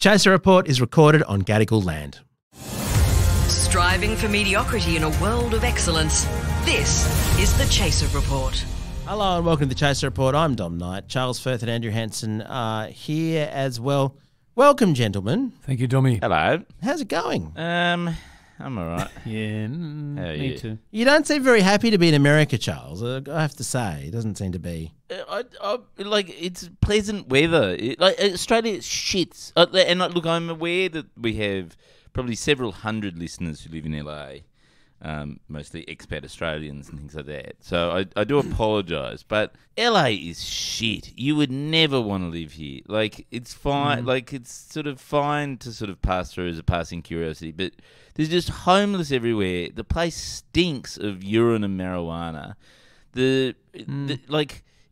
Chaser Report is recorded on Gadigal land. Striving for mediocrity in a world of excellence. This is the Chaser Report. Hello and welcome to the Chaser Report. I'm Dom Knight. Charles Firth and Andrew Hansen are here as well. Welcome, gentlemen. Thank you, Dommy. Hello. How's it going? I'm all right. Yeah, How are me you? too. You don't seem very happy to be in America, Charles. I have to say, it doesn't seem to be. It's pleasant weather. Australia shits. Look, I'm aware that we have probably several hundred listeners who live in LA, mostly expat Australians and things like that. So I do apologise, but LA is shit. You would never want to live here. Like, it's fine. Like, it's sort of fine to sort of pass through as a passing curiosity, but there's just homeless everywhere. The place stinks of urine and marijuana.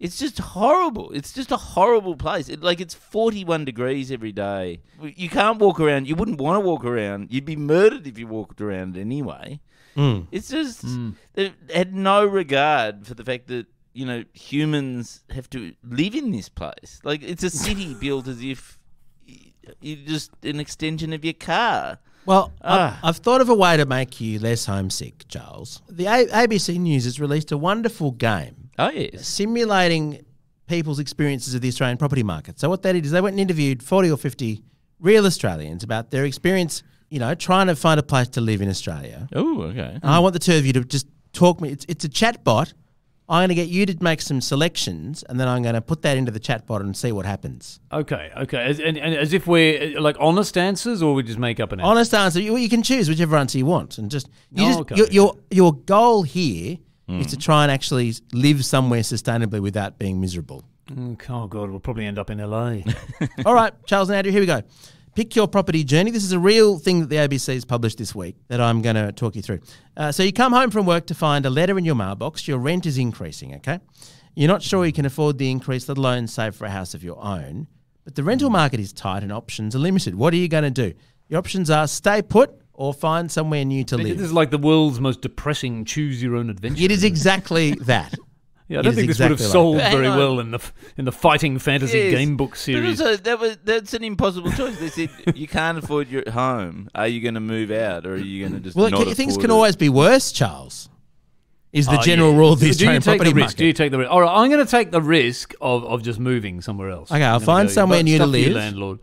It's just horrible. It's just a horrible place. It's 41 degrees every day. You can't walk around. You wouldn't want to walk around. You'd be murdered if you walked around anyway. It's just they had no regard for the fact that, you know, humans have to live in this place. Like, it's a city built as if you're just an extension of your car. Well, I've thought of a way to make you less homesick, Charles. The ABC News has released a wonderful game. Oh, yes. Simulating people's experiences of the Australian property market. So what they did is they went and interviewed 40 or 50 real Australians about their experience, you know, trying to find a place to live in Australia. Oh, okay. And I want the two of you to just talk me. It's a chatbot. I'm going to get you to make some selections, and then I'm going to put that into the chatbot and see what happens. Okay. And as if we're like honest answers, or we just make up an answer? Honest answer. You can choose whichever answer you want, and Okay. your goal here is to try and actually live somewhere sustainably without being miserable. Oh God, we'll probably end up in LA. All right, Charles and Andrew, here we go. Pick your property journey. This is a real thing that the ABC has published this week that I'm going to talk you through. So you come home from work to find a letter in your mailbox. Your rent is increasing, okay? You're not sure you can afford the increase, let alone save for a house of your own. But the rental market is tight and options are limited. What are you going to do? Your options are stay put or find somewhere new to live. This is like the world's most depressing choose-your-own-adventure. It is exactly that. Yeah, I don't think this would have sold very well in the fighting fantasy game book series. But also, that's an impossible choice. They said you can't afford your home. Are you going to move out, or are you going to just not afford things it? can always be worse, Charles, is the general rule of the Australian property market. Do you take the risk? All right, I'm going to take the risk of just moving somewhere else. Okay, I'll find somewhere new to live. Landlord.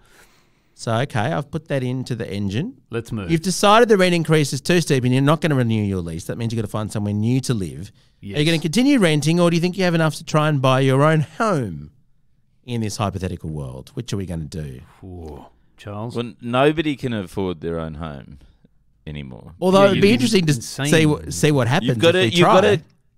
So, okay, I've put that into the engine. Let's move. You've decided the rent increase is too steep and you're not going to renew your lease. That means you've got to find somewhere new to live. Yes. Are you going to continue renting, or do you think you have enough to try and buy your own home in this hypothetical world? Which are we going to do? Ooh, Charles? Well, nobody can afford their own home anymore. Although it'd be interesting to see what happens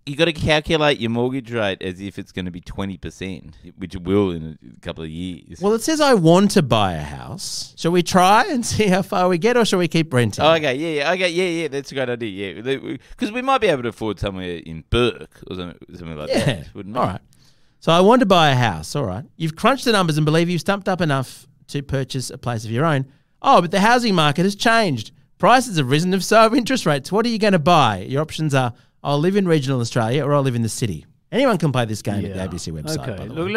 You've got to calculate your mortgage rate as if it's going to be 20%, which it will in a couple of years. Well, it says I want to buy a house. Shall we try and see how far we get, or shall we keep renting? Oh, okay, yeah, that's a great idea, yeah. Because we might be able to afford somewhere in Burke or something like that, wouldn't we? All right. So I want to buy a house, all right. You've crunched the numbers and believe you've stumped up enough to purchase a place of your own. Oh, but the housing market has changed. Prices have risen, if so have interest rates. What are you going to buy? Your options are, I'll live in regional Australia or I'll live in the city. Anyone can play this game at the ABC website. Okay, by the way.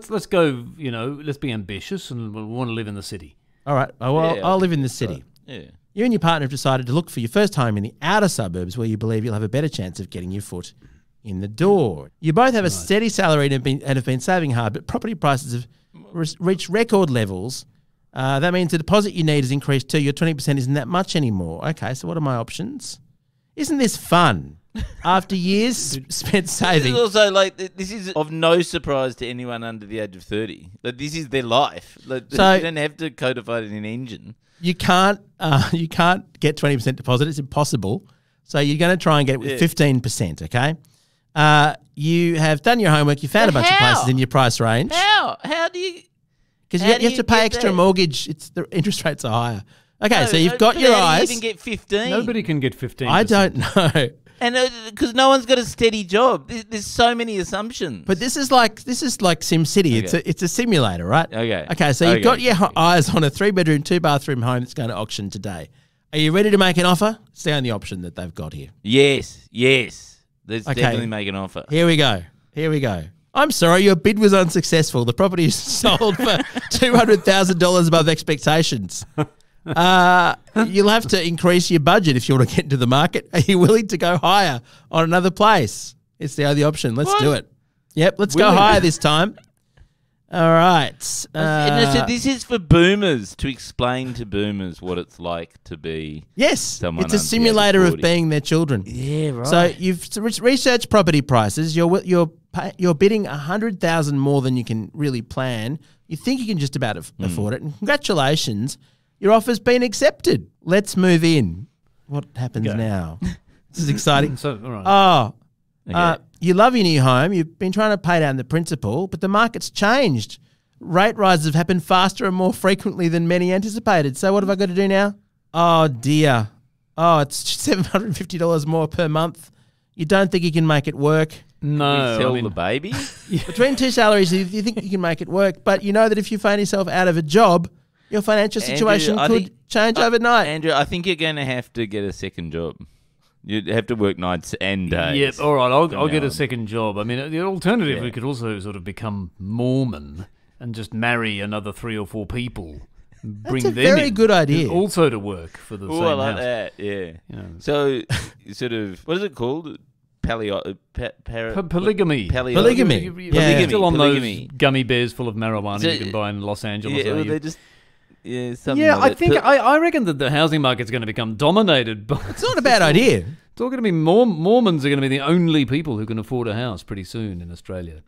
let's go. You know, let's be ambitious and we'll want to live in the city. All right. I'll live in the city. Yeah. You and your partner have decided to look for your first home in the outer suburbs where you believe you'll have a better chance of getting your foot in the door. You both have a steady salary and have been saving hard, but property prices have reached record levels. That means the deposit you need has increased too. Your 20% isn't that much anymore. Okay, so what are my options? Isn't this fun? After years spent saving. This is also this is of no surprise to anyone under the age of 30. This is their life. So you don't have to codify it in an engine. You can't get 20% deposit. It's impossible. So you're going to try and get it with 15%. Okay. You have done your homework. You found a bunch of places in your price range. How do you? Because you have to pay extra mortgage. The interest rates are higher. Okay, so you've got your eyes. You can get 15. Nobody can get 15%. I don't know. And because no one's got a steady job, there's so many assumptions. But this is like SimCity. Okay. It's a simulator, right? Okay. Okay. So you've got your eyes on a 3-bedroom, 2-bathroom home that's going to auction today. Are you ready to make an offer? It's the only option that they've got here. Yes. Let's definitely make an offer. Here we go. I'm sorry, your bid was unsuccessful. The property is sold for $200,000 above expectations. You'll have to increase your budget if you want to get into the market. Are you willing to go higher on another place? It's the only option. Let's do it. Yep, let's go higher this time. All right. So this is for boomers, to explain to boomers what it's like to be someone. It's a simulator of being their children. Yeah, right. So you've researched property prices. You're bidding $100,000 more than you can really plan. You think you can just about afford it. And congratulations, your offer's been accepted. Let's move in. What happens now? This is exciting. So, all right. Okay. You love your new home. You've been trying to pay down the principal, but the market's changed. Rate rises have happened faster and more frequently than many anticipated. So what have I got to do now? Oh, dear. Oh, it's $750 more per month. You don't think you can make it work? No. Sell the baby? Between two salaries, you think you can make it work, but you know that if you find yourself out of a job, your financial situation could change overnight. Andrew, I think you're going to have to get a second job. You'd have to work nights and days. Yep, all right, I'll get a second job. I mean, the alternative, we could also sort of become Mormon and just marry another 3 or 4 people. Bring That's a them very good idea. Also to work for the same house. I like that, yeah. So, sort of, what is it called? Polygamy. Polygamy. Yeah. Still on those gummy bears full of marijuana you can buy in Los Angeles. Yeah, they're just... I reckon that the housing market's going to become dominated by... It's not a bad idea. It's all going to be... Mormons are going to be the only people who can afford a house pretty soon in Australia.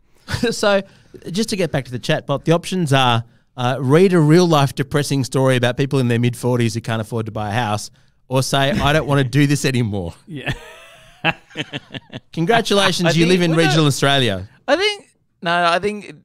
So, just to get back to the chatbot, the options are read a real-life depressing story about people in their mid-40s who can't afford to buy a house, or say, I don't want to do this anymore. Yeah. Congratulations, you live in regional Australia. I think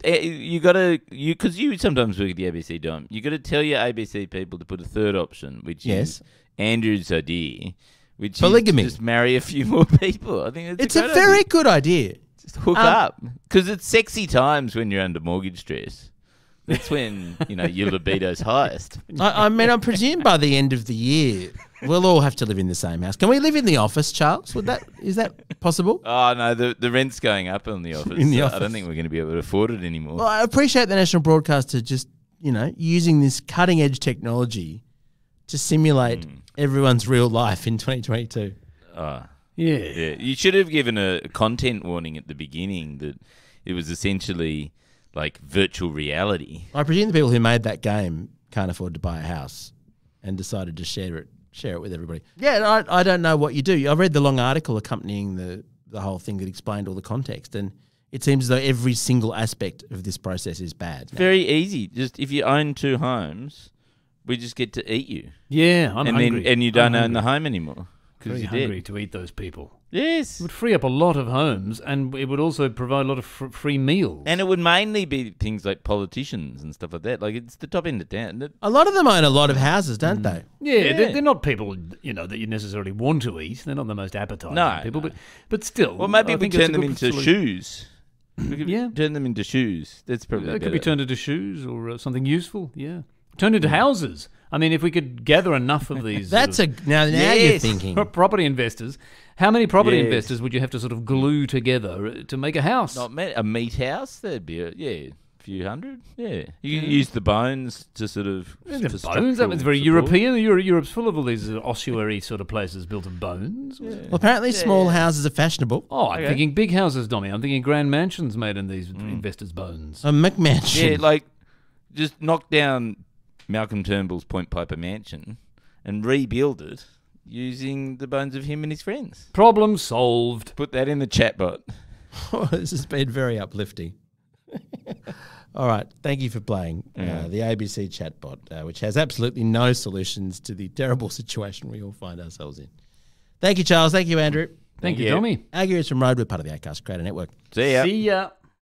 you got to, because you sometimes work at the ABC, Dom, you got to tell your ABC people to put a third option, which is Andrew's idea, which polygamy. is just marry a few more people. I think it's a very good idea. Just hook up, because it's sexy times when you're under mortgage stress. That's when your libido's highest. I mean, I presume by the end of the year we'll all have to live in the same house. Can we live in the office, Charles? Is that possible? Oh no, the rent's going up in the office. I don't think we're going to be able to afford it anymore. Well, I appreciate the national broadcaster just using this cutting edge technology to simulate everyone's real life in 2022. Yeah. You should have given a content warning at the beginning that it was essentially like virtual reality. I presume the people who made that game can't afford to buy a house and decided to share it with everybody. Yeah, I don't know what you do. I read the long article accompanying the whole thing that explained all the context, and it seems as though every single aspect of this process is bad. Very easy. Just if you own 2 homes, we just get to eat you. Yeah, I'm hungry. And you don't own the home anymore. Very hungry to eat those people. Yes. It would free up a lot of homes, and it would also provide a lot of free meals. And it would mainly be things like politicians and stuff like that. Like, it's the top end of town. A lot of them own a lot of houses, don't they? Yeah. They're not people, that you necessarily want to eat. They're not the most appetizing people, but still. Well, maybe we turn them into shoes. Turn them into shoes. That's probably better. It could be turned into shoes or something useful, Turned into houses. I mean, if we could gather enough of these... Now you're thinking. Property investors. How many property investors would you have to sort of glue together to make a house? Not many. A meat house? There'd be a few hundred. Yeah. You can use the bones to sort of... bones? That was very European. Europe's full of all these ossuary sort of places built of bones. Yeah. Well, apparently small houses are fashionable. Oh, I'm thinking big houses, Dommy. I'm thinking grand mansions made in these investors' bones. A McMansion. Yeah, like just knock down Malcolm Turnbull's Point Piper mansion and rebuild it using the bones of him and his friends. Problem solved. Put that in the chatbot. Oh, this has been very uplifting. All right. Thank you for playing the ABC chatbot, which has absolutely no solutions to the terrible situation we all find ourselves in. Thank you, Charles. Thank you, Andrew. Thank you, Tommy. Aggie is from Roadwood, part of the Acast Creator Network. See ya. See ya.